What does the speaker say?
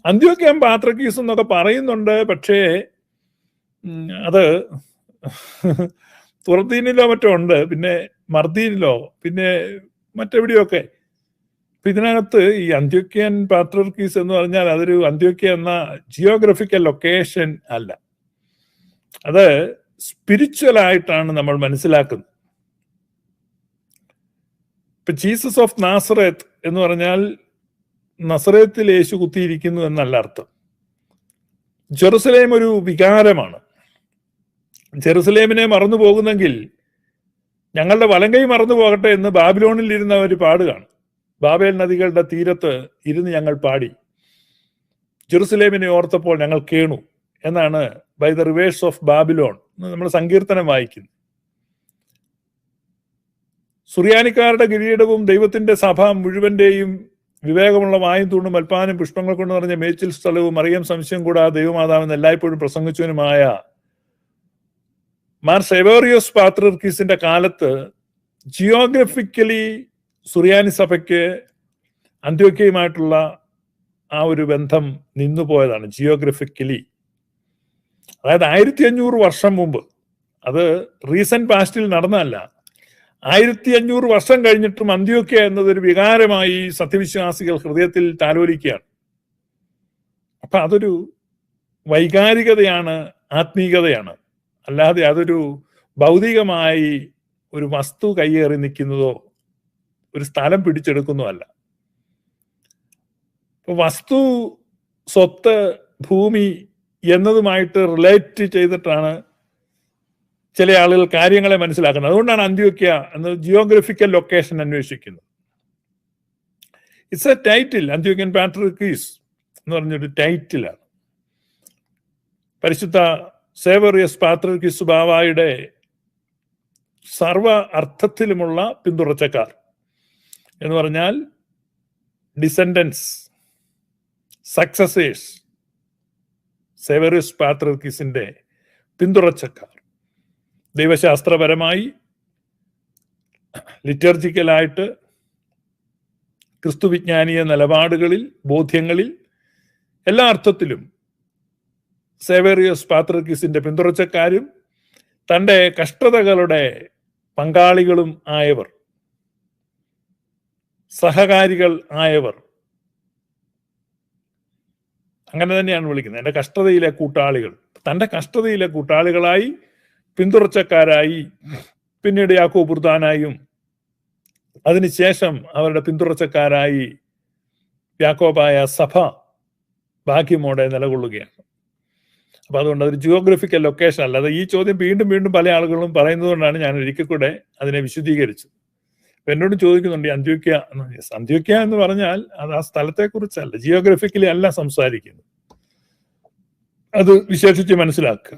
അന്ത്യോക്യൻ പാത്രിക്കീസ് എന്നൊക്കെ പറയുന്നുണ്ട്. പക്ഷേ അത് തുറത്തീനിലോ മറ്റോ ഉണ്ട്, പിന്നെ മർദീനിലോ, പിന്നെ മറ്റെവിടെയൊക്കെ. അപ്പൊ ഇതിനകത്ത് ഈ അന്ത്യോക്യൻ പാത്രിക്കീസ് എന്ന് പറഞ്ഞാൽ അതൊരു അന്ത്യോക്യ എന്ന ജിയോഗ്രഫിക്കൽ ലൊക്കേഷൻ അല്ല, അത് സ്പിരിച്വൽ ആയിട്ടാണ് നമ്മൾ മനസ്സിലാക്കുന്നത്. ഇപ്പൊ ജീസസ് ഓഫ് നാസറേത്ത് എന്ന് പറഞ്ഞാൽ നസറേത്തിൽ യേശു കുത്തിയിരിക്കുന്നു എന്നല്ല അർത്ഥം. ജെറുസലേം ഒരു വികാരമാണ്. ജെറുസലേമിനെ മറന്നു പോകുന്നെങ്കിൽ ഞങ്ങളുടെ വലങ്കൈ മറന്നു പോകട്ടെ എന്ന് ബാബിലോണിൽ ഇരുന്ന ഒരു പാടുകയാണ്. ബാബേൽ നദികളുടെ തീരത്ത് ഇരുന്ന് ഞങ്ങൾ പാടി, ജെറുസലേമിനെ ഓർത്തപ്പോൾ ഞങ്ങൾ കേണു എന്നാണ് by the rivers of Babylon നമ്മൾ സങ്കീർത്തനം വായിക്കുന്നു. സുറിയാനിക്കാരുടെ കിരീടവും ദൈവത്തിന്റെ സഭ മുഴുവന്റെയും വിവേകമുള്ള വായും തൂണും അൽപ്പാനും പുഷ്പങ്ങൾ കൊണ്ട് നിറഞ്ഞ മേച്ചിൽ സ്ഥലവും മറിയം സംശയം കൂടാതെ ദൈവമാതാവെന്ന് എല്ലായ്പ്പോഴും പ്രസംഗിച്ചവനുമായ മാർ സെവേറിയോസ് പാത്രിക്കീസിന്റെ കാലത്ത് ജിയോഗ്രഫിക്കലി സുറിയാനി സഭയ്ക്ക് അന്ത്യോക്യയുമായിട്ടുള്ള ആ ഒരു ബന്ധം നിന്നുപോയതാണ്. ജിയോഗ്രഫിക്കലി, അതായത് 1500 വർഷം മുമ്പ്, അത് റീസെന്റ് പാസ്റ്റിൽ നടന്നതല്ല. 1500 വർഷം കഴിഞ്ഞിട്ടും അന്ത്യോക്യ എന്നതൊരു വികാരമായി സത്യവിശ്വാസികൾ ഹൃദയത്തിൽ താലോലിക്കുകയാണ്. അപ്പൊ അതൊരു വൈകാരികതയാണ്, ആത്മീയതയാണ്, അല്ലാതെ അതൊരു ഭൗതികമായി ഒരു വസ്തു കയ്യേറി നിൽക്കുന്നതോ ഒരു സ്ഥലം പിടിച്ചെടുക്കുന്നതോ അല്ല. വസ്തു, സ്വത്ത്, ഭൂമി എന്നതുമായിട്ട് റിലേറ്റ് ചെയ്തിട്ടാണ് ചില ആളുകൾ കാര്യങ്ങളെ മനസ്സിലാക്കുന്നത്. അതുകൊണ്ടാണ് അന്ത്യോക്യ എന്ന ജിയോഗ്രഫിക്കൽ ലൊക്കേഷൻ അന്വേഷിക്കുന്നത്. It's a title. അന്ത്യോക്യൻ പാട്രിക്കീസ് എന്ന് പറഞ്ഞൊരു ടൈറ്റിലാണ്. പരിശുദ്ധ സേവേറിയസ് പാത്രിക്കീസ് ബാവായുടെ സർവ അർത്ഥത്തിലുമുള്ള പിന്തുടർച്ചക്കാർ എന്ന് പറഞ്ഞാൽ ഡിസെൻഡൻസ്, സക്സസേഴ്സ്, സേവേറിയസ് പാത്രിക്കീസിന്റെ പിന്തുടർച്ചക്കാർ. ദൈവശാസ്ത്രപരമായി, ലിറ്റർജിക്കലായിട്ട്, ക്രിസ്തുവിജ്ഞാനീയ നിലപാടുകളിൽ, ബോധ്യങ്ങളിൽ, എല്ലാ അർത്ഥത്തിലും സേവേറിയസ് പാത്രിക്കീസിന്റെ പിന്തുടർച്ചക്കാരും തൻ്റെ കഷ്ടതകളുടെ പങ്കാളികളും ആയവർ, സഹകാരികൾ ആയവർ, അങ്ങനെ തന്നെയാണ് വിളിക്കുന്നത്. എൻ്റെ കഷ്ടതയിലെ കൂട്ടാളികൾ. തൻ്റെ കഷ്ടതയിലെ കൂട്ടാളികളായി, പിന്തുടർച്ചക്കാരായി, പിന്നീട് യാക്കോബ് ബുർദാനായും അതിനുശേഷം അവരുടെ പിന്തുടർച്ചക്കാരായി യാക്കോബായ സഭ ഭാഗ്യമോടെ നിലകൊള്ളുകയാണ്. അപ്പൊ അതുകൊണ്ട് അതൊരു ജിയോഗ്രഫിക്കൽ ലൊക്കേഷൻ അല്ലാതെ ഈ ചോദ്യം വീണ്ടും വീണ്ടും പല ആളുകളും പറയുന്നത് കൊണ്ടാണ് ഞാൻ ഒരിക്കൽ കൂടെ അതിനെ വിശദീകരിച്ചത്. അപ്പൊ എന്നോട് ചോദിക്കുന്നുണ്ട് അന്ത്യോക്യ. അന്ത്യോക്യ എന്ന് പറഞ്ഞാൽ അത് ആ സ്ഥലത്തെ കുറിച്ചല്ല, ജിയോഗ്രഫിക്കലി അല്ല സംസാരിക്കുന്നത്. അത് വിശേഷിച്ച് മനസ്സിലാക്കുക.